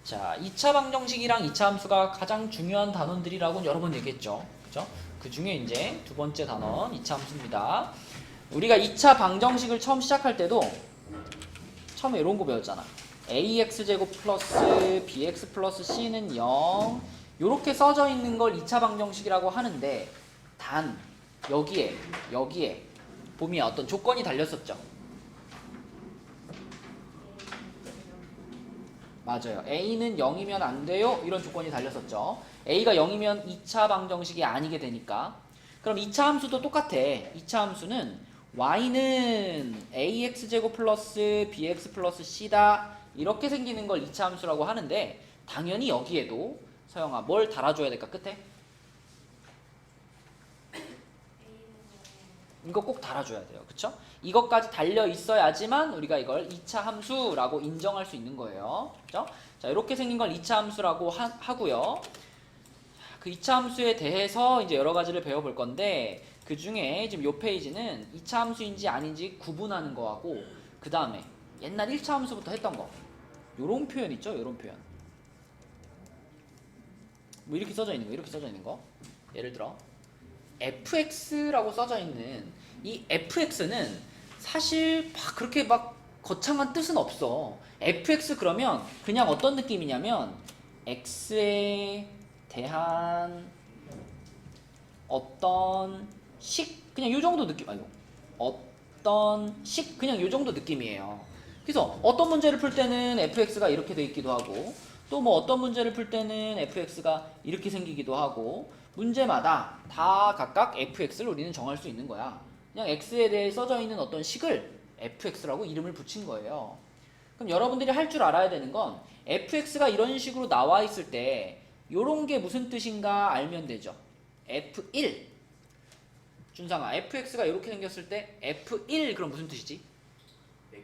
자, 2차 방정식이랑 2차 함수가 가장 중요한 단원들이라고 여러 번 얘기했죠. 그죠? 그 중에 이제 두 번째 단원 2차 함수입니다. 우리가 2차 방정식을 처음 시작할 때도 처음에 이런 거 배웠잖아. ax제곱 플러스 bx 플러스 c는 0 요렇게 써져 있는 걸 2차 방정식이라고 하는데 단 여기에 보면 어떤 조건이 달렸었죠. 맞아요. a는 0이면 안 돼요. 이런 조건이 달렸었죠. a가 0이면 2차 방정식이 아니게 되니까. 그럼 2차 함수도 똑같아. 2차 함수는 y는 ax제곱 플러스 bx 플러스 c다. 이렇게 생기는 걸 2차 함수라고 하는데 당연히 여기에도 서영아 뭘 달아줘야 될까 끝에? 이거 꼭 달아줘야 돼요. 그쵸? 이것까지 달려 있어야지만 우리가 이걸 2차 함수라고 인정할 수 있는 거예요. 그쵸? 자, 이렇게 생긴 걸 2차 함수라고 하고요. 그 2차 함수에 대해서 이제 여러 가지를 배워볼 건데 그 중에 지금 요 페이지는 2차 함수인지 아닌지 구분하는 거하고 그 다음에 옛날 1차 함수부터 했던 거 요런 표현 있죠? 요런 표현 뭐 이렇게 써져 있는 거 이렇게 써져 있는 거 예를 들어 fx라고 써져 있는 이 fx는 사실 막 그렇게 막 거창한 뜻은 없어. fx 그러면 그냥 어떤 느낌이냐면 x에 대한 어떤 식 그냥 요 정도 느낌 아니고 어떤 식 그냥 요 정도 느낌이에요. 그래서 어떤 문제를 풀 때는 fx가 이렇게 돼 있기도 하고 또 뭐 어떤 문제를 풀 때는 fx가 이렇게 생기기도 하고 문제마다 다 각각 fx를 우리는 정할 수 있는 거야. 그냥 x에 대해 써져 있는 어떤 식을 fx라고 이름을 붙인 거예요. 그럼 여러분들이 할 줄 알아야 되는 건 fx가 이런 식으로 나와 있을 때 요런 게 무슨 뜻인가 알면 되죠. f1 준상아 fx가 이렇게 생겼을 때 f1 그럼 무슨 뜻이지? x가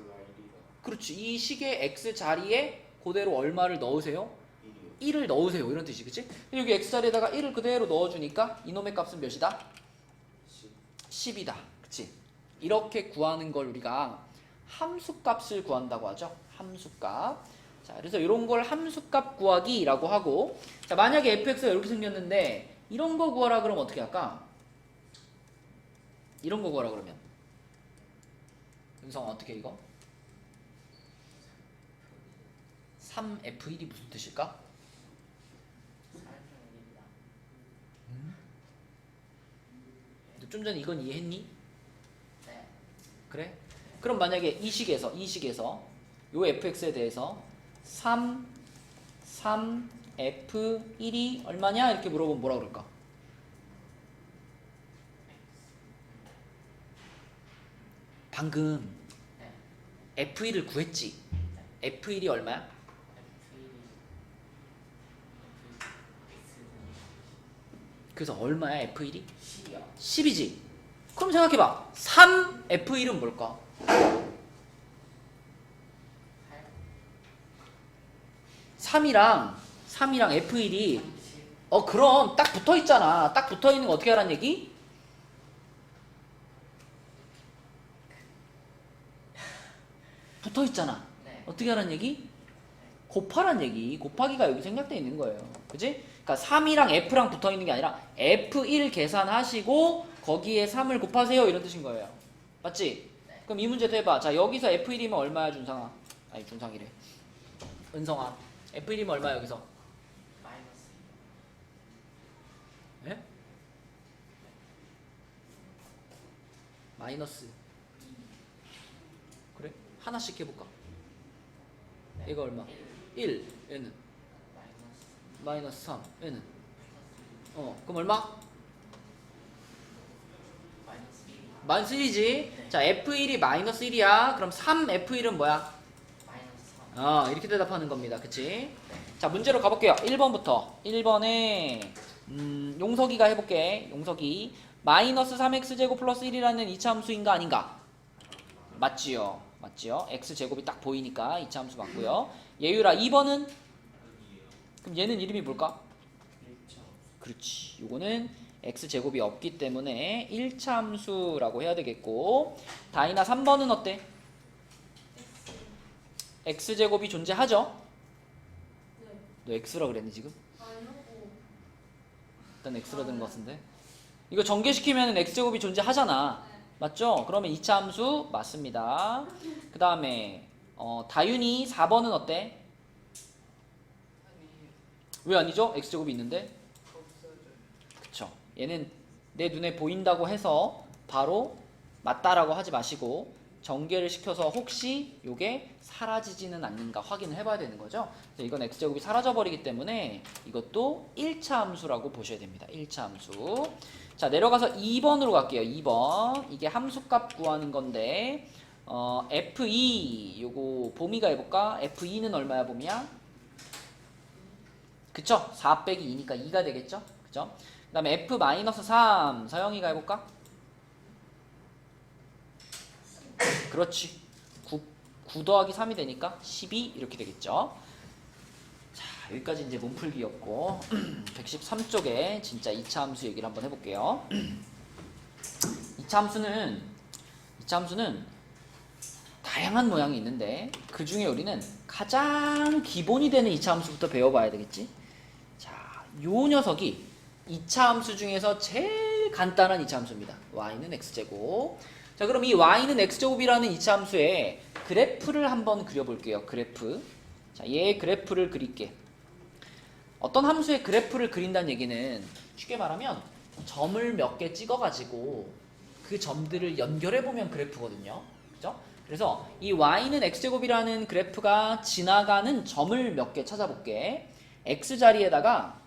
1이다. 그렇지. 이 식의 x 자리에 그대로 얼마를 넣으세요? 1이요. 1을 넣으세요. 이런 뜻이 그치? 여기 x 자리에다가 1을 그대로 넣어주니까 이놈의 값은 몇이다? 10이다. 그치? 이렇게 구하는 걸 우리가 함수값을 구한다고 하죠. 함수값. 자, 그래서 이런 걸 함수값 구하기라고 하고 자, 만약에 fx가 이렇게 생겼는데 이런 거 구하라 그러면 어떻게 할까? 이런 거 구하라 그러면 은성아 어떻게 이거? 3f1이 무슨 뜻일까? 너 좀 전에 이건 이해했니? 네. 그래? 그럼 만약에 이 식에서 요 fx에 대해서 3f1이 얼마냐? 이렇게 물어보면 뭐라 그럴까? 방금 네. f1을 구했지? f1이 얼마야? 그래서 얼마야 f1이? 10이요. 10이지? 그럼 생각해봐 3f1은 뭘까? 3이랑 f1이 그럼 딱 붙어있잖아. 딱 붙어있는 거 어떻게 하란 얘기? 붙어있잖아. 네. 어떻게 하란 얘기? 곱하란 얘기. 곱하기가 여기 생략되어 있는 거예요. 그치? 그러니까 3이랑 f랑 붙어있는 게 아니라 f1 계산하시고 거기에 3을 곱하세요. 이런 뜻인 거예요. 맞지? 네. 그럼 이 문제도 해봐. 자, 여기서 f1이면 얼마야, 준상아? 아니, 준상이래. 은성아. f1이면 얼마야, 여기서? 마이너스. 예? 마이너스. 그래? 하나씩 해볼까? 네. 얘가 얼마? 1. 1. 얘는? 마이너스. 마이너스 3. 얘는? 그럼 얼마? 마이너스 1. 마이너스 1이지? 네. 자, F1이 마이너스 1이야. 그럼 3F1은 뭐야? 마이너스 3. 이렇게 대답하는 겁니다. 그치? 자, 문제로 가볼게요. 1번부터. 1번에, 용석이가 해볼게. 용석이. 마이너스 3x제곱 플러스 1이라는 2차 함수인가 아닌가? 맞지요. 맞지요. x제곱이 딱 보이니까 2차 함수 맞고요. 예유라 2번은? 그럼 얘는 이름이 뭘까? 1점. 그렇지. 요거는 x제곱이 없기 때문에 1차 함수라고 해야 되겠고 다이나 3번은 어때? x제곱이 존재하죠? 너 X라 그랬니 지금? 아니고. 일단 X라 드는 것 같은데. 이거 전개시키면 X제곱이 존재하잖아. 맞죠? 그러면 2차 함수 맞습니다. 그 다음에 다윤이 4번은 어때? 왜 아니죠? X제곱이 있는데. 그쵸. 얘는 내 눈에 보인다고 해서 바로 맞다라고 하지 마시고 전개를 시켜서 혹시 요게 사라지지는 않는가 확인을 해봐야 되는 거죠. 그래서 이건 X제곱이 사라져버리기 때문에 이것도 1차 함수라고 보셔야 됩니다. 1차 함수. 자, 내려가서 2번으로 갈게요. 2번. 이게 함수값 구하는 건데 F2 요거 봄이가 해볼까? F2는 얼마야 봄이야? 그쵸? 4 빼기 2니까 2가 되겠죠? 그죠? 그 다음에 F-3 서영이가 해볼까? 그렇지. 9 더하기 3이 되니까 12 이렇게 되겠죠. 자, 여기까지 이제 몸풀기였고 113쪽에 진짜 2차 함수 얘기를 한번 해볼게요. 2차 함수는 다양한 모양이 있는데 그 중에 우리는 가장 기본이 되는 2차 함수부터 배워봐야 되겠지. 자, 요 녀석이 2차 함수 중에서 제일 간단한 2차 함수입니다. y는 x제곱. 자, 그럼 이 y는 x제곱이라는 2차 함수의 그래프를 한번 그려볼게요. 그래프. 자, 얘의 그래프를 그릴게. 어떤 함수의 그래프를 그린다는 얘기는 쉽게 말하면 점을 몇 개 찍어가지고 그 점들을 연결해보면 그래프거든요. 그죠? 그래서 이 y는 x제곱이라는 그래프가 지나가는 점을 몇 개 찾아볼게. x 자리에다가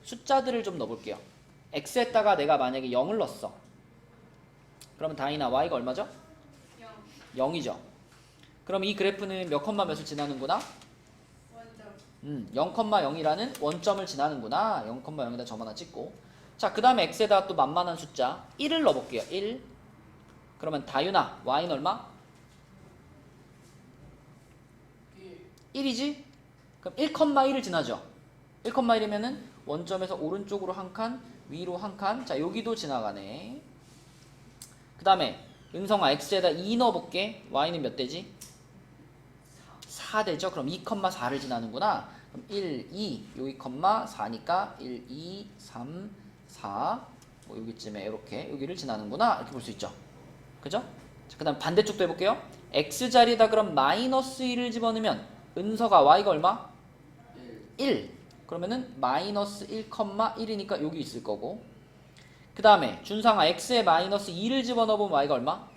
숫자들을 좀 넣어볼게요. x에다가 내가 만약에 0을 넣었어. 그러면 다이나 y가 얼마죠? 0이죠. 그럼 이 그래프는 몇 컴마 몇을 지나는구나? 0,0이라는 원점을 지나는구나. 0,0에다 점 하나 찍고. 자, 그 다음에 x에다 또 만만한 숫자 1을 넣어볼게요. 1. 그러면 다윤아, y는 얼마? 1이지? 그럼 1,1을 지나죠. 1,1이면은 원점에서 오른쪽으로 한 칸, 위로 한 칸. 자, 여기도 지나가네. 그 다음에 은성아, x에다 2 넣어볼게. y는 몇 되지? 4 되죠. 그럼 2,4를 지나는구나. 그럼 1, 2, 여기 컴마 4니까 1, 2, 3, 4. 뭐 여기쯤에 이렇게 여기를 지나는구나. 이렇게 볼 수 있죠. 그죠? 자, 그 다음 반대쪽도 해볼게요. x 자리에다 그럼 마이너스 1을 집어넣으면 은서가 y가 얼마? 1. 그러면은 마이너스 1,1이니까 여기 있을 거고. 그 다음에 준상아, x에 마이너스 2를 집어넣으면 y가 얼마?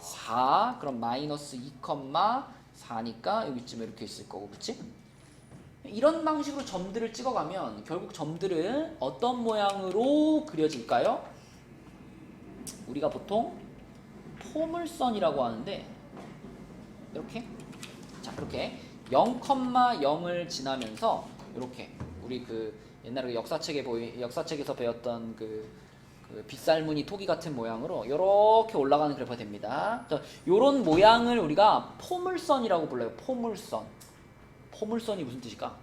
4. 그럼 마이너스 2,4니까 여기쯤에 이렇게 있을 거고. 그치? 이런 방식으로 점들을 찍어가면 결국 점들은 어떤 모양으로 그려질까요? 우리가 보통 포물선이라고 하는데 이렇게, 자, 이렇게 0,0을 지나면서 이렇게 우리 그 옛날에 역사책에서 배웠던 그 빗살무늬 토기 같은 모양으로 이렇게 올라가는 그래프가 됩니다. 이런 모양을 우리가 포물선이라고 불러요. 포물선. 포물선이 무슨 뜻일까?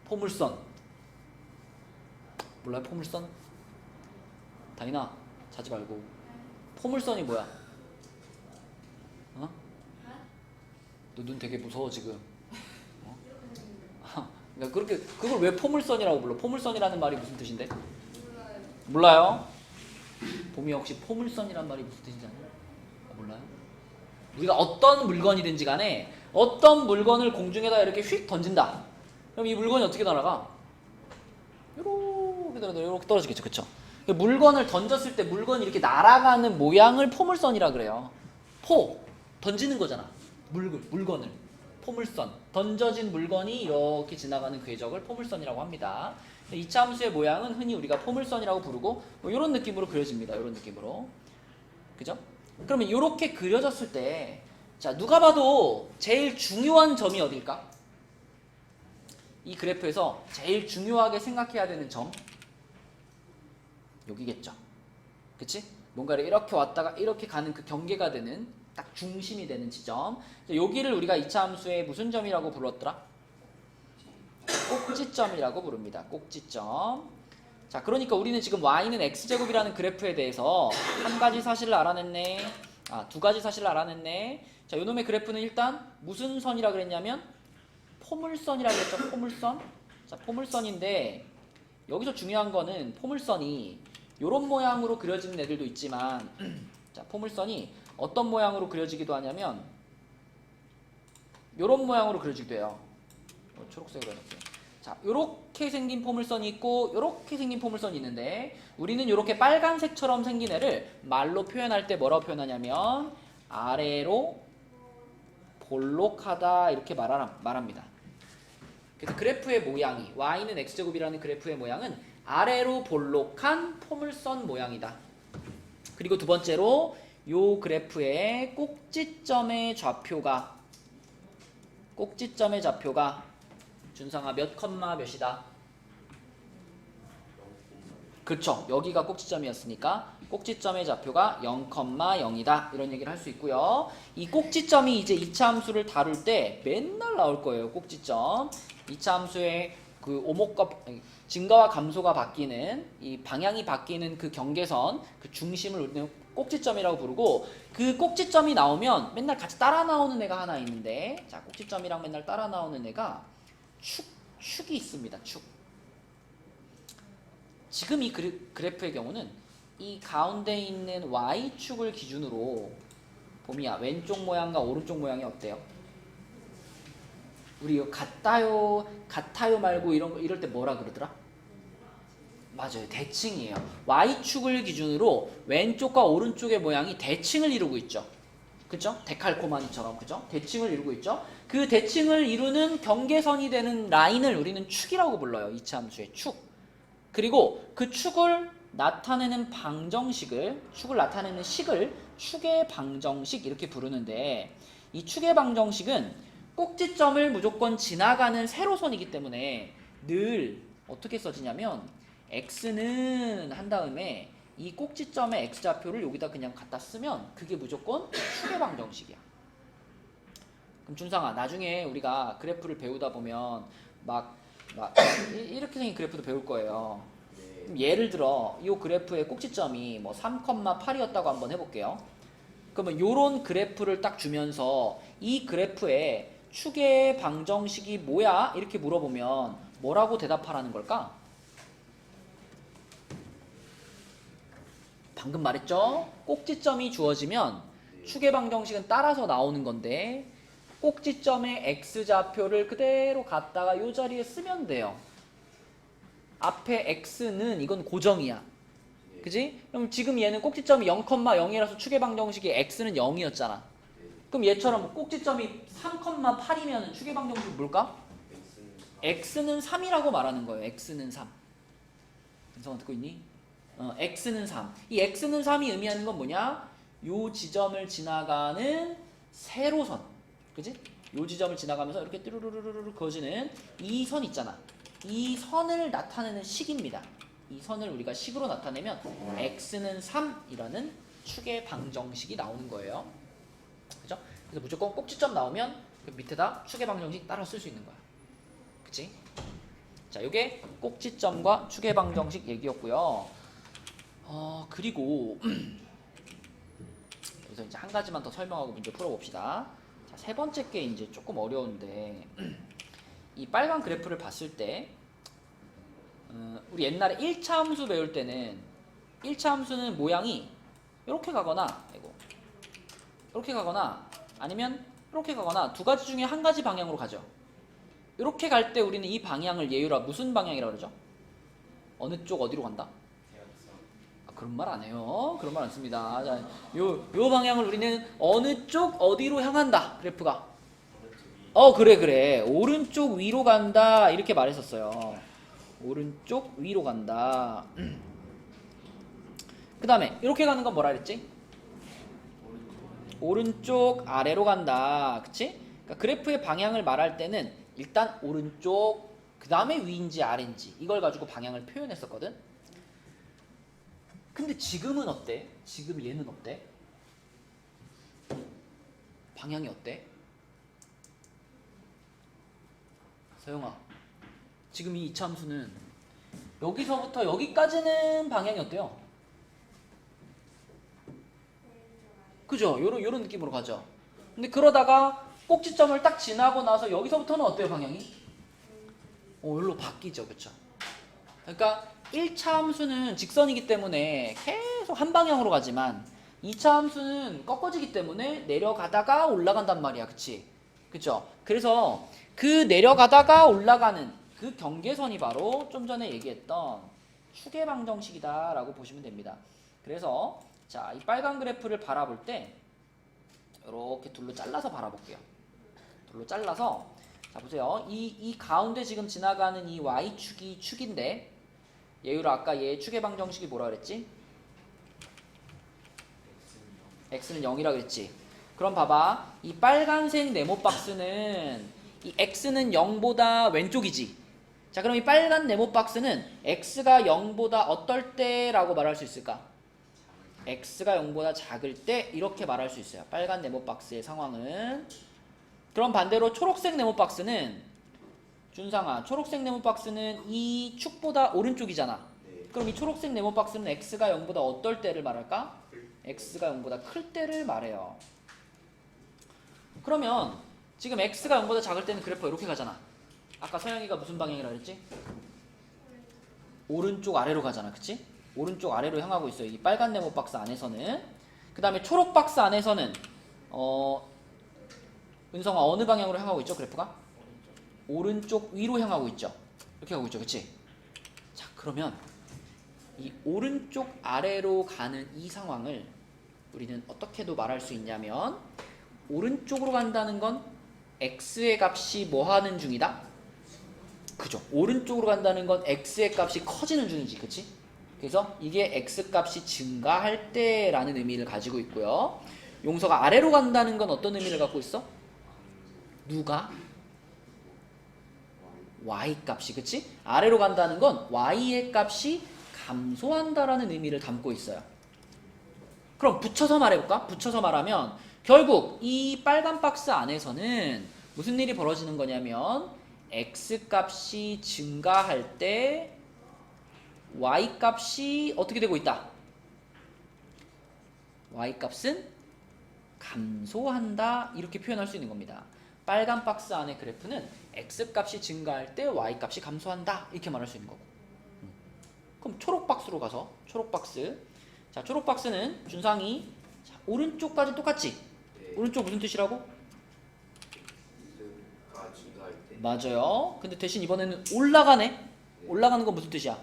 포물선. 몰라요? 포물선? 다인아, 자지 말고. 포물선이 뭐야? 어? 너 눈 되게 무서워 지금. 그러니까 그렇게 그걸 왜 포물선이라고 불러? 포물선이라는 말이 무슨 뜻인데? 몰라요? 봄이 혹시 포물선이란 말이 무슨 뜻인지 아냐? 몰라요? 우리가 어떤 물건이든지 간에 어떤 물건을 공중에다 이렇게 휙 던진다. 그럼 이 물건이 어떻게 날아가? 이렇게 떨어지겠죠. 그쵸? 물건을 던졌을 때 물건이 이렇게 날아가는 모양을 포물선이라 그래요. 던지는 거잖아. 물건을. 포물선. 던져진 물건이 이렇게 지나가는 궤적을 포물선이라고 합니다. 2차 함수의 모양은 흔히 우리가 포물선이라고 부르고 뭐 이런 느낌으로 그려집니다. 이런 느낌으로. 그죠? 그러면 이렇게 그려졌을 때 자, 누가 봐도 제일 중요한 점이 어딜까? 이 그래프에서 제일 중요하게 생각해야 되는 점 여기겠죠. 그치? 뭔가를 이렇게 왔다가 이렇게 가는 그 경계가 되는 딱 중심이 되는 지점. 여기를 우리가 2차 함수의 무슨 점이라고 불렀더라? 꼭지점이라고 부릅니다. 꼭지점. 자, 그러니까 우리는 지금 y는 x제곱이라는 그래프에 대해서 한 가지 사실을 알아냈네. 두 가지 사실을 알아냈네. 자, 요놈의 그래프는 일단 무슨 선이라 그랬냐면 포물선이라 그랬죠. 포물선. 자, 포물선인데 여기서 중요한 거는 포물선이 요런 모양으로 그려지는 애들도 있지만 자, 포물선이 어떤 모양으로 그려지기도 하냐면 요런 모양으로 그려지기도 해요. 초록색으로 해놨어요. 자, 요렇게 생긴 포물선이 있고 요렇게 생긴 포물선이 있는데 우리는 요렇게 빨간색처럼 생긴 애를 말로 표현할 때 뭐라고 표현하냐면 아래로 볼록하다 이렇게 말합니다. 그래서 그래프의 모양이 y는 x제곱이라는 그래프의 모양은 아래로 볼록한 포물선 모양이다. 그리고 두 번째로 요 그래프의 꼭지점의 좌표가 준상아 몇 컴마 몇이다? 그렇죠. 여기가 꼭지점이었으니까 꼭지점의 좌표가 0,0이다. 이런 얘기를 할 수 있고요. 이 꼭지점이 이제 2차 함수를 다룰 때 맨날 나올 거예요. 꼭지점. 2차 함수의 그 오목과 증가와 감소가 바뀌는 이 방향이 바뀌는 그 경계선, 그 중심을 우리는 꼭지점이라고 부르고 그 꼭지점이 나오면 맨날 같이 따라 나오는 애가 하나 있는데 자, 꼭지점이랑 맨날 따라 나오는 애가 축이 있습니다. 축. 지금 이 그래프의 경우는 이 가운데 있는 Y축을 기준으로 봄이야 왼쪽 모양과 오른쪽 모양이 어때요? 우리 이거 같아요 말고 이럴 때 뭐라 그러더라? 맞아요. 대칭이에요. Y축을 기준으로 왼쪽과 오른쪽의 모양이 대칭을 이루고 있죠. 그죠? 데칼코마니처럼 그죠? 대칭을 이루고 있죠. 그 대칭을 이루는 경계선이 되는 라인을 우리는 축이라고 불러요. 2차 함수의 축. 그리고 그 축을 나타내는 식을 축의 방정식 이렇게 부르는데 이 축의 방정식은 꼭지점을 무조건 지나가는 세로선이기 때문에 늘 어떻게 써지냐면 x는 한 다음에 이 꼭지점의 x좌표를 여기다 그냥 갖다 쓰면 그게 무조건 축의 방정식이야. 그럼 준상아 나중에 우리가 그래프를 배우다 보면 막 이렇게 생긴 그래프도 배울 거예요. 그럼 예를 들어 이 그래프의 꼭지점이 뭐 3,8이었다고 한번 해볼게요. 그러면 요런 그래프를 딱 주면서 이 그래프의 축의 방정식이 뭐야? 이렇게 물어보면 뭐라고 대답하라는 걸까? 방금 말했죠? 꼭지점이 주어지면 축의 방정식은 따라서 나오는 건데 꼭지점의 x좌표를 그대로 갖다가 이 자리에 쓰면 돼요. 앞에 x는 이건 고정이야. 그지? 그럼 지금 얘는 꼭지점이 0,0이라서 축의 방정식이 x는 0이었잖아. 그럼 얘처럼 꼭지점이 3,8이면 축의 방정식이 뭘까? x는 3이라고 말하는 거예요. x는 3. 인성아 듣고 있니? x는 3. 이 x는 3이 의미하는 건 뭐냐? 요 지점을 지나가는 세로선. 그지? 요 지점을 지나가면서 이렇게 뚜루루루루 그어지는 이 선 있잖아. 이 선을 나타내는 식입니다. 이 선을 우리가 식으로 나타내면 x는 3이라는 축의 방정식이 나오는 거예요. 그죠? 그래서 무조건 꼭지점 나오면 그 밑에다 축의 방정식 따라 쓸 수 있는 거야. 그치? 자, 요게 꼭지점과 축의 방정식 얘기였고요. 그리고 여기서 이제 한 가지만 더 설명하고 문제 풀어봅시다. 자, 세 번째 게 이제 조금 어려운데 이 빨간 그래프를 봤을 때 우리 옛날에 1차 함수 배울 때는 1차 함수는 모양이 이렇게 가거나 이렇게 가거나 아니면 이렇게 가거나 두 가지 중에 한 가지 방향으로 가죠. 이렇게 갈 때 우리는 이 방향을 예유라 무슨 방향이라고 그러죠? 어느 쪽 어디로 간다? 그런 말 안 해요. 그런 말 안 씁니다. 자, 요 방향을 우리는 어느 쪽 어디로 향한다. 그래프가. 그래. 오른쪽 위로 간다. 이렇게 말했었어요. 오른쪽 위로 간다. 그 다음에 이렇게 가는 건 뭐라 그랬지? 오른쪽 아래로 간다. 그치? 그러니까 그래프의 방향을 말할 때는 일단 오른쪽 그 다음에 위인지 아래인지 이걸 가지고 방향을 표현했었거든. 근데 지금은 어때? 지금 얘는 어때? 방향이 어때? 서영아, 지금 이 이차함수는 여기서부터 여기까지는 방향이 어때요? 그죠? 요런 느낌으로 가죠. 근데 그러다가 꼭지점을 딱 지나고 나서 여기서부터는 어때요, 방향이? 여기로 바뀌죠. 그쵸? 그러니까 1차 함수는 직선이기 때문에 계속 한 방향으로 가지만 2차 함수는 꺾어지기 때문에 내려가다가 올라간단 말이야. 그치? 그쵸? 그래서 그 내려가다가 올라가는 그 경계선이 바로 좀 전에 얘기했던 추계 방정식이다 라고 보시면 됩니다. 그래서 자, 이 빨간 그래프를 바라볼 때 이렇게 둘로 잘라서 바라볼게요. 둘로 잘라서 자 보세요. 이 가운데 지금 지나가는 이 y축이 축인데 예유로 아까 얘 추계 방정식이 뭐라 그랬지? x는 0이라 그랬지. 그럼 봐봐. 이 빨간색 네모 박스는 이 x는 0보다 왼쪽이지. 자 그럼 이 빨간 네모 박스는 x가 0보다 어떨 때라고 말할 수 있을까? x가 0보다 작을 때 이렇게 말할 수 있어요. 빨간 네모 박스의 상황은. 그럼 반대로 초록색 네모 박스는 준상아, 초록색 네모 박스는 이 축보다 오른쪽이잖아. 네. 그럼 이 초록색 네모 박스는 x가 0보다 어떨 때를 말할까? x가 0보다 클 때를 말해요. 그러면 지금 x가 0보다 작을 때는 그래프가 이렇게 가잖아. 아까 서영이가 무슨 방향이라 그랬지? 오른쪽 아래로 가잖아. 그치? 오른쪽 아래로 향하고 있어요. 이 빨간 네모 박스 안에서는. 그 다음에 초록 박스 안에서는 은성아 어느 방향으로 향하고 있죠? 그래프가? 오른쪽 위로 향하고 있죠. 이렇게 가고 있죠. 그치? 자 그러면 이 오른쪽 아래로 가는 이 상황을 우리는 어떻게도 말할 수 있냐면 오른쪽으로 간다는 건 x의 값이 뭐 하는 중이다? 그죠? 오른쪽으로 간다는 건 x의 값이 커지는 중이지. 그치? 그래서 이게 x 값이 증가할 때라는 의미를 가지고 있고요. 용서가 아래로 간다는 건 어떤 의미를 갖고 있어? 누가? y 값이. 그치? 아래로 간다는 건 y의 값이 감소한다라는 의미를 담고 있어요. 그럼 붙여서 말해볼까? 붙여서 말하면 결국 이 빨간 박스 안에서는 무슨 일이 벌어지는 거냐면 x 값이 증가할 때 y 값이 어떻게 되고 있다? y 값은 감소한다 이렇게 표현할 수 있는 겁니다. 빨간 박스 안의 그래프는 x 값이 증가할 때 y 값이 감소한다 이렇게 말할 수 있는 거고. 그럼 초록 박스로 가서 초록 박스. 자 초록 박스는 준상이 자, 오른쪽까지 똑같지? 네. 오른쪽 무슨 뜻이라고? x가 증가할 때 맞아요. 근데 대신 이번에는 올라가네. 올라가는 건 무슨 뜻이야?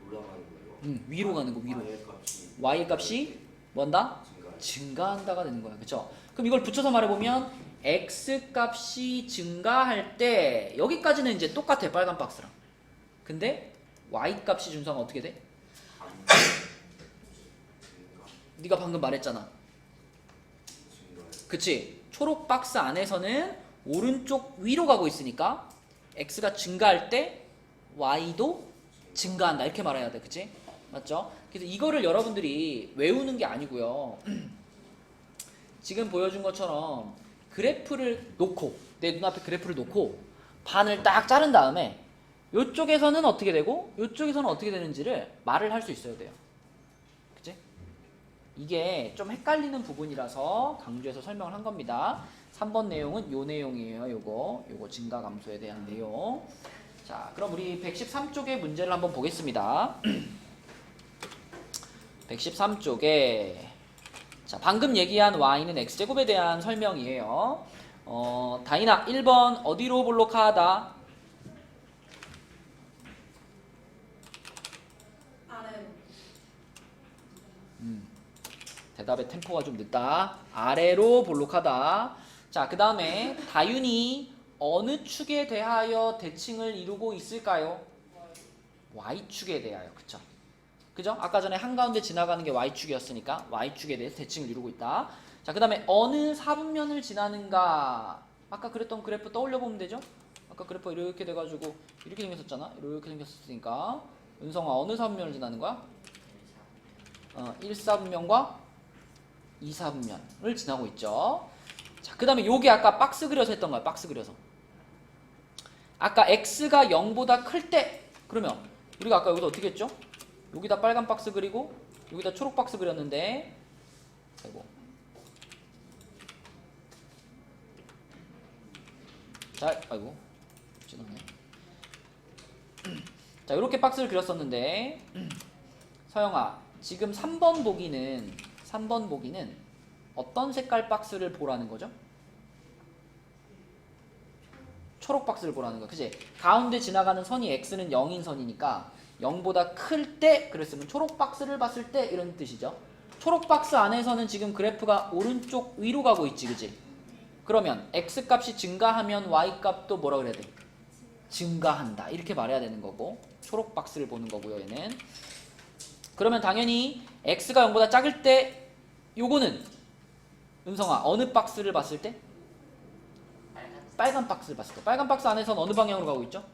올라가는 거예요. 위로 가는 거 위로. y의 값이 y 값이 뭐한다? 증가한다가 되는 거야. 그쵸? 그럼 이걸 붙여서 말해보면 x 값이 증가할 때 여기까지는 이제 똑같아. 빨간 박스랑. 근데 y 값이 준상은 어떻게 돼? 네가 방금 말했잖아. 그치? 초록 박스 안에서는 오른쪽 위로 가고 있으니까 x가 증가할 때 y도 증가한다 이렇게 말해야 돼. 그치? 맞죠? 그래서 이거를 여러분들이 외우는 게 아니고요. 지금 보여준 것처럼 그래프를 놓고 내 눈앞에 그래프를 놓고 반을 딱 자른 다음에 이쪽에서는 어떻게 되고 이쪽에서는 어떻게 되는지를 말을 할 수 있어야 돼요. 그치? 이게 좀 헷갈리는 부분이라서 강조해서 설명을 한 겁니다. 3번 내용은 요 내용이에요. 요거 증가 감소에 대한 내용. 자, 그럼 우리 113쪽의 문제를 한번 보겠습니다. 113쪽에 자, 방금 얘기한 y는 x제곱에 대한 설명이에요. 다인아 1번 어디로 볼록하다? 아래로. 대답의 템포가 좀 늦다. 아래로 볼록하다. 자, 그 다음에 다윤이 어느 축에 대하여 대칭을 이루고 있을까요? y축에 대하여. 그쵸? 그죠? 아까 전에 한가운데 지나가는 게 y축이었으니까 y축에 대해서 대칭을 이루고 있다. 자, 그 다음에 어느 사분면을 지나는가? 아까 그랬던 그래프 떠올려 보면 되죠? 아까 그래프 이렇게 돼가지고 이렇게 생겼었잖아. 이렇게 생겼으니까 은성아 어느 사분면을 지나는 거야? 1사분면과 2사분면을 지나고 있죠. 자, 그 다음에 요게 아까 박스 그려서 했던 거야. 박스 그려서. 아까 x가 0보다 클 때 그러면 우리가 아까 여기서 어떻게 했죠? 여기다 빨간 박스 그리고 여기다 초록 박스 그렸는데 아이고. 자, 아이고. 지나네. 자, 이렇게 박스를 그렸었는데 서영아, 지금 3번 보기는 어떤 색깔 박스를 보라는 거죠? 초록 박스를 보라는 거. 그치? 가운데 지나가는 선이 x는 0인 선이니까 0보다 클 때 그랬으면 초록 박스를 봤을 때 이런 뜻이죠. 초록 박스 안에서는 지금 그래프가 오른쪽 위로 가고 있지, 그치? 그러면 x 값이 증가하면 y 값도 뭐라 그래야 돼? 증가한다. 이렇게 말해야 되는 거고, 초록 박스를 보는 거고요, 얘는. 그러면 당연히 x가 0보다 작을 때 요거는 은성아 어느 박스를 봤을 때? 빨간 박스를 봤을 때. 빨간 박스 안에서는 어느 방향으로 가고 있죠?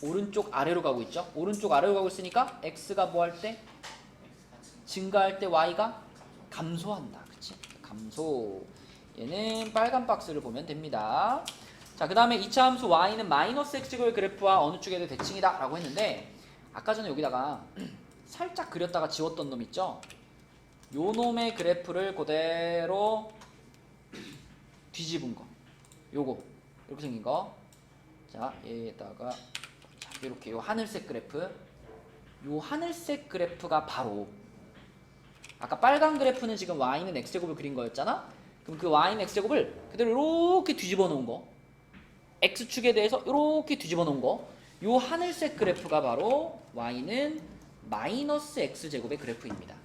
오른쪽 아래로 가고 있죠. 오른쪽 아래로 가고 있으니까 x가 뭐 할 때? 증가할 때 y가 감소한다. 그치? 감소. 얘는 빨간 박스를 보면 됩니다. 자, 그 다음에 2차 함수 y는 마이너스 x제곱의 그래프와 어느 쪽에도 대칭이다 라고 했는데, 아까 전에 여기다가 살짝 그렸다가 지웠던 놈 있죠? 요 놈의 그래프를 그대로 뒤집은 거. 요거. 이렇게 생긴 거. 자, 얘에다가 자, 이렇게 요 하늘색 그래프. 요 하늘색 그래프가 바로 아까 빨간 그래프는 지금 y는 x제곱을 그린 거였잖아? 그럼 그 y는 x제곱을 그대로 이렇게 뒤집어 놓은 거. x축에 대해서 이렇게 뒤집어 놓은 거. 요 하늘색 그래프가 바로 y는 마이너스 x제곱의 그래프입니다.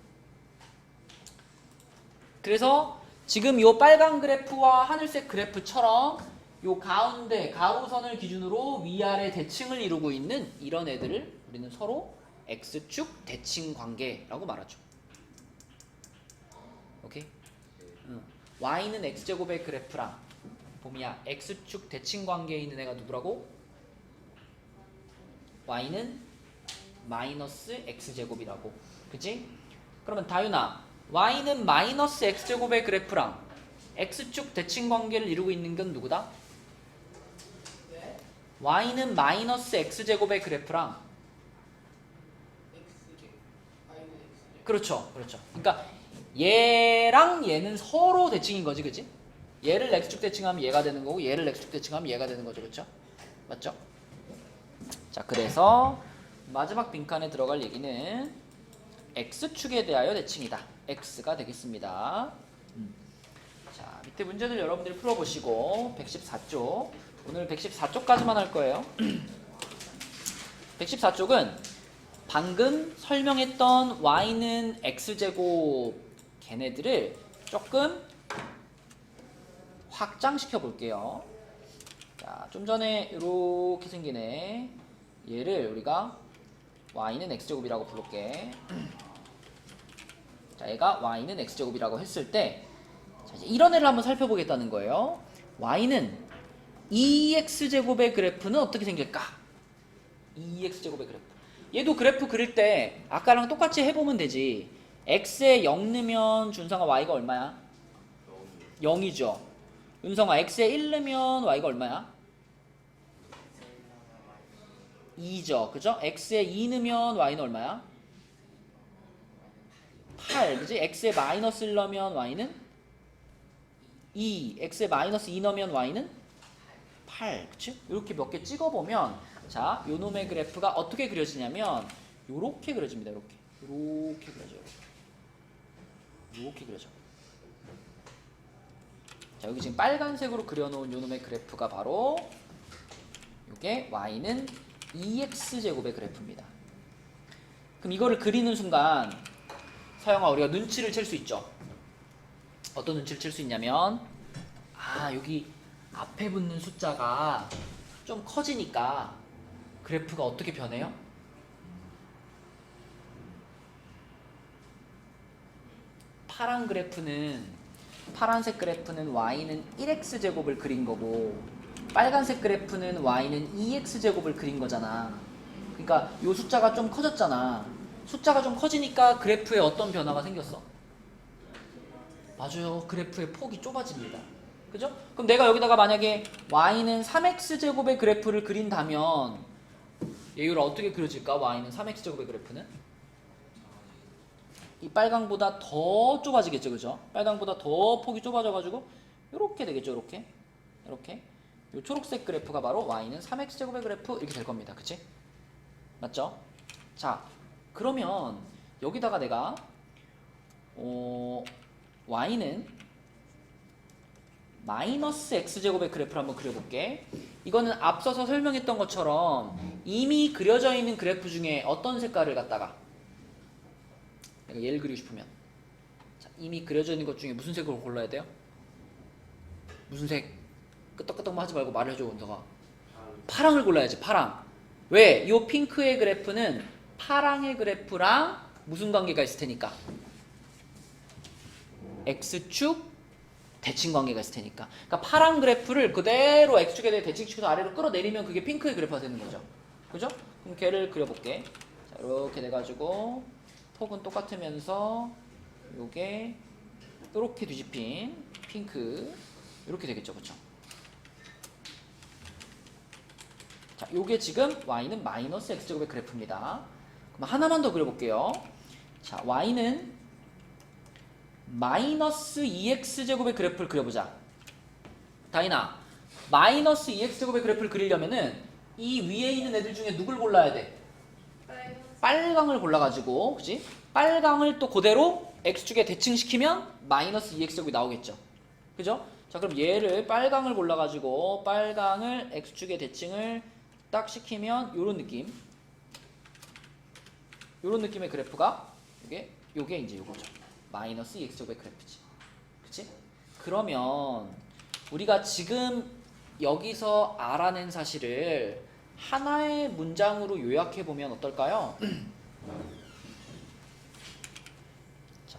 그래서 지금 요 빨간 그래프와 하늘색 그래프처럼 요 가운데 가로선을 기준으로 위아래 대칭을 이루고 있는 이런 애들을 우리는 서로 x축 대칭 관계라고 말하죠. 오케이? y는 x제곱의 그래프랑 봄이야 x축 대칭 관계에 있는 애가 누구라고? y는 마이너스 x제곱이라고. 그치? 그러면 다윤아, y는 마이너스 x제곱의 그래프랑 x축 대칭 관계를 이루고 있는 건 누구다? 네? y는 마이너스 x제곱의 그래프랑 그렇죠. 그러니까 얘랑 얘는 서로 대칭인 거지, 그치? 얘를 x축 대칭하면 얘가 되는 거고 얘를 x축 대칭하면 얘가 되는 거죠, 그렇죠? 맞죠? 자, 그래서 마지막 빈칸에 들어갈 얘기는 x축에 대하여 대칭이다. x가 되겠습니다. 자, 밑에 문제들 여러분들이 풀어보시고 114쪽 오늘 114쪽까지만 할 거예요. 114쪽은 방금 설명했던 y는 x제곱 걔네들을 조금 확장시켜 볼게요. 자, 좀 전에 이렇게 생기네. 얘를 우리가 y는 x제곱이라고 부를게. 자, 얘가 y는 x제곱이라고 했을 때 자, 이제 이런 애를 한번 살펴보겠다는 거예요. y는 2x제곱의 그래프는 어떻게 생길까? 2x제곱의 그래프. 얘도 그래프 그릴 때 아까랑 똑같이 해보면 되지. x에 0 넣으면 준성아 y가 얼마야? 0이죠. 윤성아 x에 1 넣으면 y가 얼마야? 2죠. 그죠? x에 2 넣으면 y는 얼마야? 8. 그지? x에 마이너스 1 넣으면 y는 2. x에 마이너스 2 넣으면 y는 8. 그치? 이렇게 몇 개 찍어보면 자, 요 놈의 그래프가 어떻게 그려지냐면 요렇게 그려집니다. 요렇게 그려져요. 요렇게 그려져. 자, 여기 지금 빨간색으로 그려놓은 요 놈의 그래프가 바로 요게 y는 2x제곱의 그래프입니다. 그럼 이거를 그리는 순간 서영아 우리가 눈치를 챌 수 있죠. 어떤 눈치를 챌 수 있냐면 아, 여기 앞에 붙는 숫자가 좀 커지니까 그래프가 어떻게 변해요? 파란색 그래프는 y는 1x제곱을 그린 거고 빨간색 그래프는 y는 2x제곱을 그린 거잖아. 그러니까 이 숫자가 좀 커졌잖아. 숫자가 좀 커지니까 그래프에 어떤 변화가 생겼어? 맞아요. 그래프의 폭이 좁아집니다. 그죠? 그럼 내가 여기다가 만약에 y는 3x제곱의 그래프를 그린다면 얘를 어떻게 그려질까? y는 3x제곱의 그래프는? 이 빨강보다 더 좁아지겠죠, 그죠? 빨강보다 더 폭이 좁아져가지고 이렇게 되겠죠, 이렇게. 이렇게. 이 초록색 그래프가 바로 y는 3x제곱의 그래프 이렇게 될 겁니다, 그치? 맞죠? 자, 그러면 여기다가 내가 y는 마이너스 x제곱의 그래프를 한번 그려볼게. 이거는 앞서서 설명했던 것처럼 이미 그려져 있는 그래프 중에 어떤 색깔을 갖다가 내가 얘를 그리고 싶으면 자, 이미 그려져 있는 것 중에 무슨 색으로 골라야 돼요? 무슨 색? 끄떡끄떡만 하지 말고 말을 해줘, 너가. 파랑을 골라야지, 파랑. 왜? 이 핑크의 그래프는 파랑의 그래프랑 무슨 관계가 있을 테니까? x축 대칭 관계가 있을 테니까. 그러니까 파란 그래프를 그대로 x축에 대해 대칭시켜서 아래로 끌어내리면 그게 핑크의 그래프가 되는 거죠. 그죠? 그럼 걔를 그려볼게. 자, 이렇게 돼가지고 폭은 똑같으면서 요게 이렇게 뒤집힌 핑크 이렇게 되겠죠, 그렇죠? 자, 요게 지금 y는 마이너스 x제곱의 그래프입니다. 그럼 하나만 더 그려볼게요. 자, y는 마이너스 2x제곱의 그래프를 그려보자. 다인아, 마이너스 2x제곱의 그래프를 그리려면은 이 위에 있는 애들 중에 누굴 골라야 돼? 빨강을 골라가지고, 그치? 빨강을 또 그대로 x축에 대칭시키면 마이너스 2x제곱이 나오겠죠. 그죠? 자, 그럼 얘를 빨강을 골라가지고 빨강을 x축에 대칭을 딱 시키면 요런 느낌. 요런 느낌의 그래프가 요게 이제 요거죠. 마이너스 2x제곱의 그래프지. 그치? 그러면 우리가 지금 여기서 알아낸 사실을 하나의 문장으로 요약해보면 어떨까요? 자,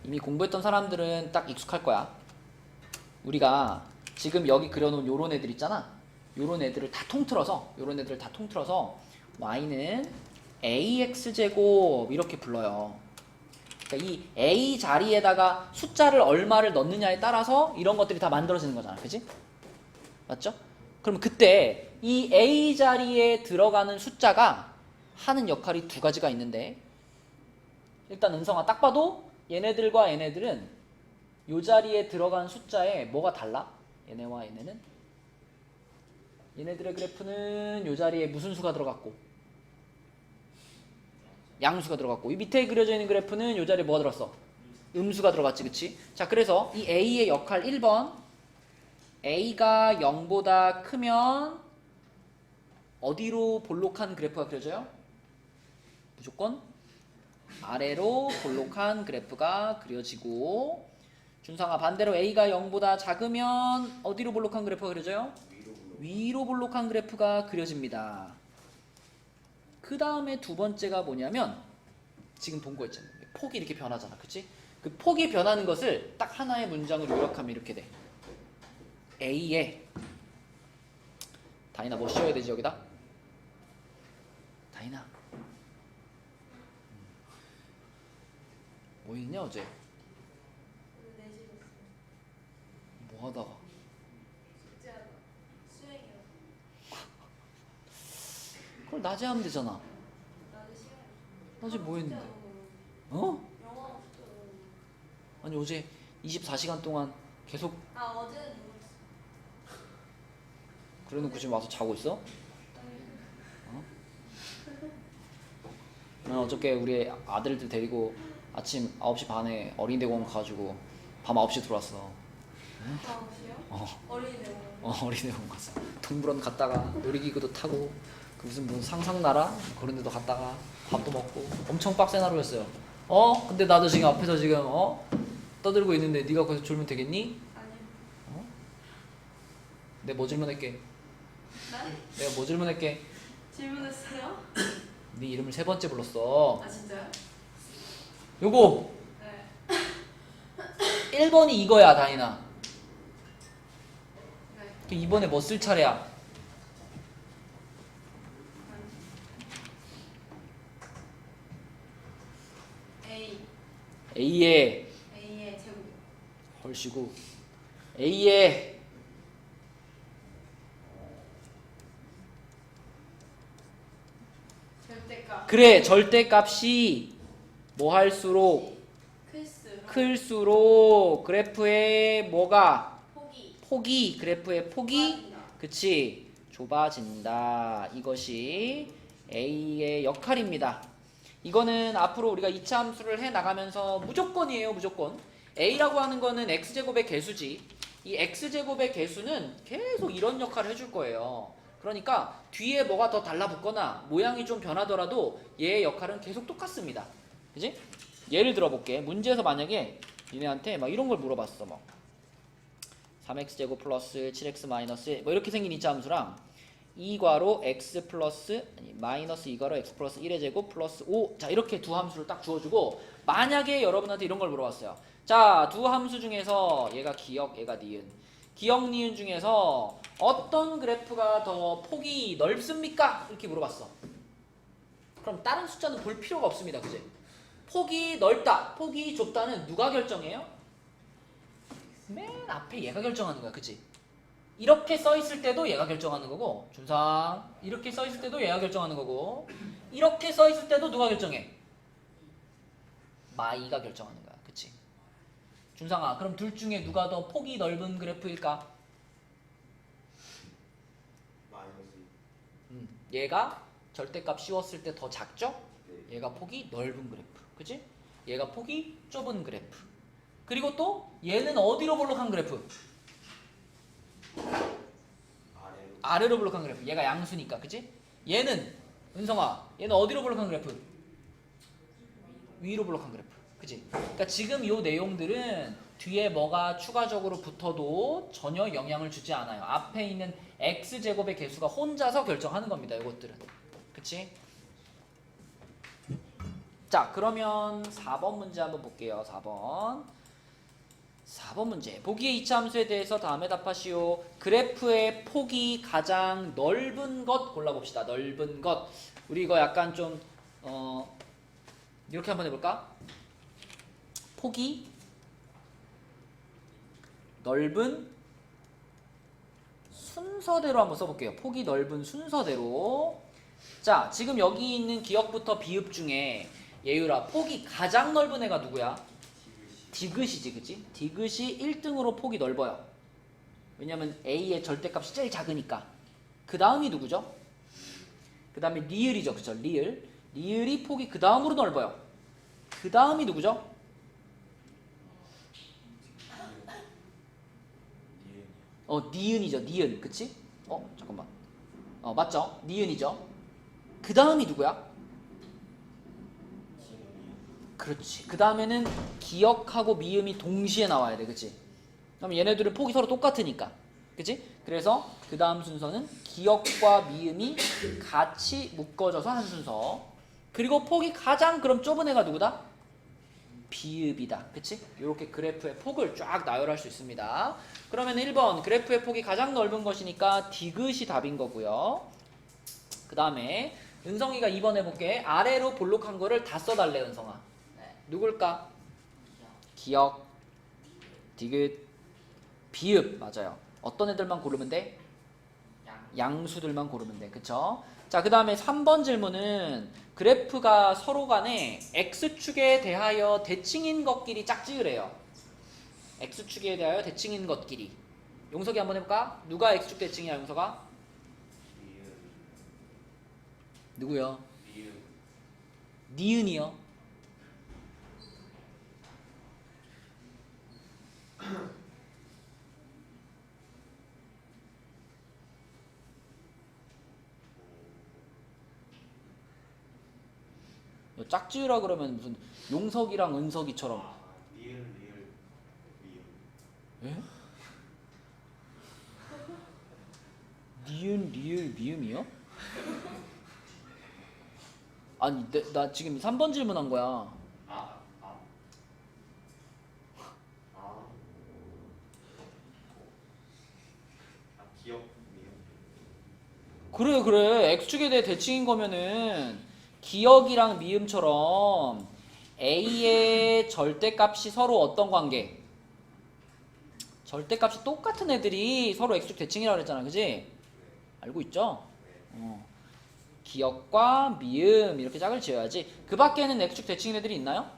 이미 공부했던 사람들은 딱 익숙할 거야. 우리가 지금 여기 그려놓은 요런 애들 있잖아. 요런 애들을 다 통틀어서 y는 ax제곱 이렇게 불러요. 그러니까 이 a 자리에다가 숫자를 얼마를 넣느냐에 따라서 이런 것들이 다 만들어지는 거잖아, 그치? 맞죠? 그럼 그때 이 a 자리에 들어가는 숫자가 하는 역할이 두 가지가 있는데, 일단 은성아 딱 봐도 얘네들과 얘네들은 요 자리에 들어간 숫자에 뭐가 달라? 얘네와 얘네는? 얘네들의 그래프는 요 자리에 무슨 수가 들어갔고 양수가 들어갔고, 이 밑에 그려져 있는 그래프는 요 자리에 뭐가 들어갔어? 음수가 들어갔지, 그치? 자, 그래서 이 a의 역할 1번, a가 0보다 크면 어디로 볼록한 그래프가 그려져요? 무조건 아래로 볼록한 그래프가 그려지고, 준상아 반대로 a가 0보다 작으면 어디로 볼록한 그래프가 그려져요? 위로 볼록한 그래프가 그려집니다. 그 다음에 두 번째가 뭐냐면 지금 본 거 있잖아요. 폭이 이렇게 변하잖아, 그치? 그 폭이 변하는 것을 딱 하나의 문장으로 요약하면 이렇게 돼. A에 다인아 뭐 씌워야 되지 여기다? 다인아 뭐 했냐 어제? 뭐 하다가? 그걸 낮에 하면 되잖아. 어제 뭐 했는데? 어? 아니 어제 24시간 동안 계속 어제는 그래놓고 지금 와서 자고 있어? 난 어저께 우리 아들들 데리고 아침 9시 반에 어린이대공원 가가지고 밤 9시 들어왔어. 9시요? 어린이대공원. 어린이대공원 갔어. 동물원 갔다가 놀이기구도 타고 그 무슨 상상나라 그런 데도 갔다가 밥도 먹고 엄청 빡센 하루였어요. 근데 나도 지금 앞에서 지금 떠들고 있는데 네가 거기서 졸면 되겠니? 아니요. 내가 뭐 질문할게? 네? 내가 뭐 질문할게? 질문했어요? 네 이름을 세 번째 불렀어. 아 진짜요? 요거 네. 1번이 이거야 다인아. 네. 이번에 뭐 쓸 차례야? A의 제곱. 헐시고 A의 절대값. 그래 절대값이 뭐 할수록 클수록 클수록 그래프의 뭐가 폭이 그래프의 폭이 좁아진다. 그치 좁아진다. 이것이 A의 역할입니다. 이거는 앞으로 우리가 2차 함수를 해 나가면서 무조건이에요. 무조건. A라고 하는 거는 x제곱의 개수지. 이 x제곱의 개수는 계속 이런 역할을 해줄 거예요. 그러니까 뒤에 뭐가 더 달라붙거나 모양이 좀 변하더라도 얘의 역할은 계속 똑같습니다. 그지? 예를 들어볼게. 문제에서 만약에 니네한테 막 이런 걸 물어봤어. 뭐 3x제곱 플러스 7x 마이너스 뭐 이렇게 생긴 2차 함수랑 2괄호 x 플러스 마이너스 2괄호 x 플러스 1의 제곱 플러스 5 자 이렇게 두 함수를 딱 주어주고 만약에 여러분한테 이런 걸 물어봤어요. 자, 두 함수 중에서 얘가 기역, 얘가 니은. 기역, 니은 중에서 어떤 그래프가 더 폭이 넓습니까? 이렇게 물어봤어. 그럼 다른 숫자는 볼 필요가 없습니다. 그지? 폭이 넓다, 폭이 좁다는 누가 결정해요? 맨 앞에 얘가 결정하는 거야. 그치? 이렇게 써있을 때도 얘가 결정하는 거고 준상 이렇게 써있을 때도 얘가 결정하는 거고 이렇게 써있을 때도 누가 결정해? 마이가 결정하는 거야. 그치? 준상아 그럼 둘 중에 누가 더 폭이 넓은 그래프일까? 마이너스. 얘가 절대값 씌웠을 때 더 작죠? 네. 얘가 폭이 넓은 그래프. 그치? 얘가 폭이 좁은 그래프. 그리고 또 얘는 어디로 볼록한 그래프? 아래로. 아래로 볼록한 그래프. 얘가 양수니까. 그치? 얘는 은성아 얘는 어디로 볼록한 그래프? 위로 볼록한 그래프. 그치? 그러니까 지금 요 내용들은 뒤에 뭐가 추가적으로 붙어도 전혀 영향을 주지 않아요. 앞에 있는 x제곱의 개수가 혼자서 결정하는 겁니다. 이것들은. 그치? 자, 그러면 4번 문제 한번 볼게요. 4번 문제. 보기의 2차 함수에 대해서 다음에 답하시오. 그래프의 폭이 가장 넓은 것 골라봅시다. 넓은 것. 우리 이거 약간 좀 이렇게 한번 해볼까? 폭이 넓은 순서대로 한번 써볼게요. 폭이 넓은 순서대로. 자, 지금 여기 있는 기역부터 비읍 중에 예유라 폭이 가장 넓은 애가 누구야? 디귿이지, 그치? 디귿이 1등으로 폭이 넓어요. 왜냐면 A의 절대값이 제일 작으니까. 그 다음이 누구죠? 그 다음에 리을이죠, 그쵸? 리을. 리을이 폭이 그 다음으로 넓어요. 그 다음이 누구죠? 니은이죠, 니은, 그치? 잠깐만. 맞죠? 니은이죠. 그 다음이 누구야? 그렇지. 그 다음에는 기역하고 미음이 동시에 나와야 돼, 그치? 그럼 얘네들은 폭이 서로 똑같으니까, 그치? 그래서 그 다음 순서는 기역과 미음이 같이 묶어져서 한 순서. 그리고 폭이 가장 그럼 좁은 애가 누구다? 비읍이다, 그치? 이렇게 그래프의 폭을 쫙 나열할 수 있습니다. 그러면 1번 그래프의 폭이 가장 넓은 것이니까 디귿이 답인 거고요. 그 다음에 은성이가 2번 해볼게. 아래로 볼록한 거를 다 써달래, 은성아. 누굴까? 기역, 디귿, 비읍. 맞아요. 어떤 애들만 고르면 돼? 양수들만 고르면 돼. 그쵸? 자, 그 다음에 3번 질문은 그래프가 서로 간에 x축에 대하여 대칭인 것끼리 짝지으래요. x축에 대하여 대칭인 것끼리. 용석이 한번 해볼까? 누가 x축 대칭이야, 용석아? 누구요? 니은이요. 짝지으라 그러면 무슨 용석이랑 은석이처럼. 리을. 예? 니은, 리을, 미음이요? 아니, 나 지금 3번 질문한 거야. 기억, 미음. 그래. x축에 대해 대칭인 거면은 기역이랑 미음처럼 a의 절대값이 서로 어떤 관계? 절대값이 똑같은 애들이 서로 x축 대칭이라고 그랬잖아, 그지? 알고 있죠? 기역과 미음 이렇게 짝을 지어야지. 그 밖에는 X축 대칭인 애들이 있나요?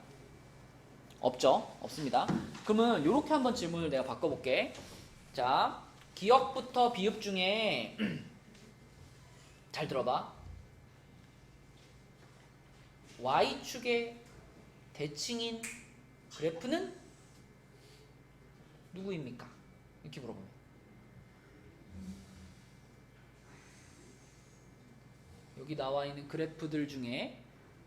없죠. 없습니다. 그러면 이렇게 한번 질문을 내가 바꿔볼게. 자, 기역부터 비읍 중에 잘 들어봐. Y축의 대칭인 그래프는 누구입니까? 이렇게 물어보면. 여기 나와 있는 그래프들 중에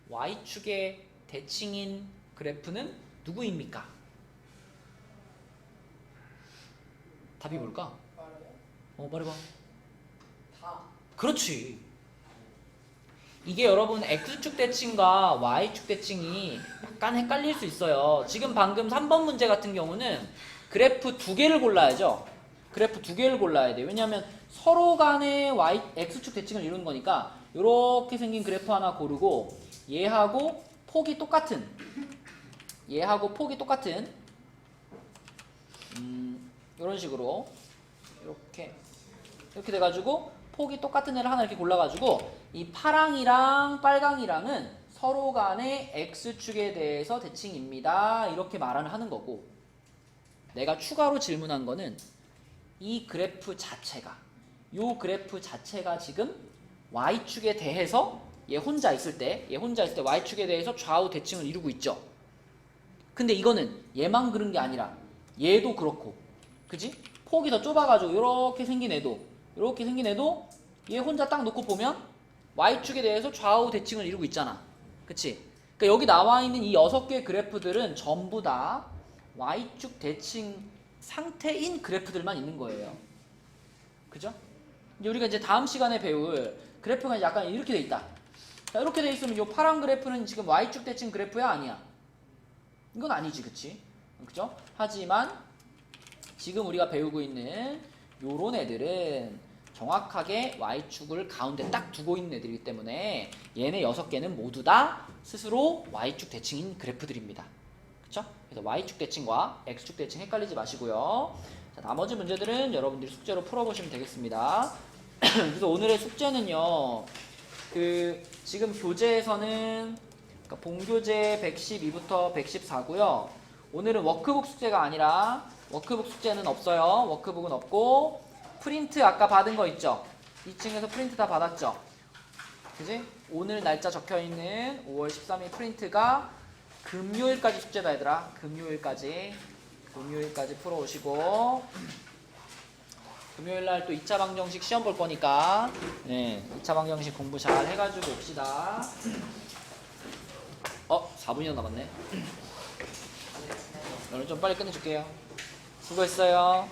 Y축의 대칭인 그래프는 누구입니까? 답이 뭘까? 말해봐. 다. 그렇지. 이게 여러분 X축 대칭과 Y축 대칭이 약간 헷갈릴 수 있어요. 지금 방금 3번 문제 같은 경우는 그래프 두 개를 골라야죠. 그래프 두 개를 골라야 돼요. 왜냐하면 서로 간의 X축 대칭을 이루는 거니까 이렇게 생긴 그래프 하나 고르고 얘하고 폭이 똑같은 이런 식으로 이렇게 돼가지고 폭이 똑같은 애를 하나 이렇게 골라가지고 이 파랑이랑 빨강이랑은 서로 간의 X축에 대해서 대칭입니다. 이렇게 말을 하는 거고, 내가 추가로 질문한 거는 이 그래프 자체가 지금 Y축에 대해서 얘 혼자 있을 때 Y축에 대해서 좌우 대칭을 이루고 있죠. 근데 이거는 얘만 그런 게 아니라 얘도 그렇고, 그지? 폭이 더 좁아가지고 이렇게 생긴 애도 얘 혼자 딱 놓고 보면 Y축에 대해서 좌우 대칭을 이루고 있잖아. 그치? 그러니까 여기 나와 있는 이 6개의 그래프들은 전부 다 Y축 대칭 상태인 그래프들만 있는 거예요. 그죠? 이제 우리가 이제 다음 시간에 배울 그래프가 약간 이렇게 돼 있다. 자, 이렇게 돼 있으면 이 파란 그래프는 지금 Y축 대칭 그래프야? 아니야? 이건 아니지, 그치? 그죠? 하지만 지금 우리가 배우고 있는 요런 애들은 정확하게 Y축을 가운데 딱 두고 있는 애들이기 때문에 얘네 6개는 모두 다 스스로 Y축 대칭인 그래프들입니다. 그쵸? 그래서 Y축 대칭과 X축 대칭 헷갈리지 마시고요. 자, 나머지 문제들은 여러분들이 숙제로 풀어보시면 되겠습니다. 그래서 오늘의 숙제는요, 지금 교재에서는 그러니까 본교재 112부터 114고요. 오늘은 워크북 숙제가 아니라 워크북 숙제는 없어요. 워크북은 없고 프린트 아까 받은 거 있죠? 2층에서 프린트 다 받았죠? 그지? 오늘 날짜 적혀있는 5월 13일 프린트가 금요일까지 숙제다 얘들아. 금요일까지 풀어오시고 금요일날 또 2차 방정식 시험 볼 거니까 2차 방정식 공부 잘 해가지고 옵시다. 4분이나 남았네. 오늘 좀 빨리 끝내줄게요. 수고했어요.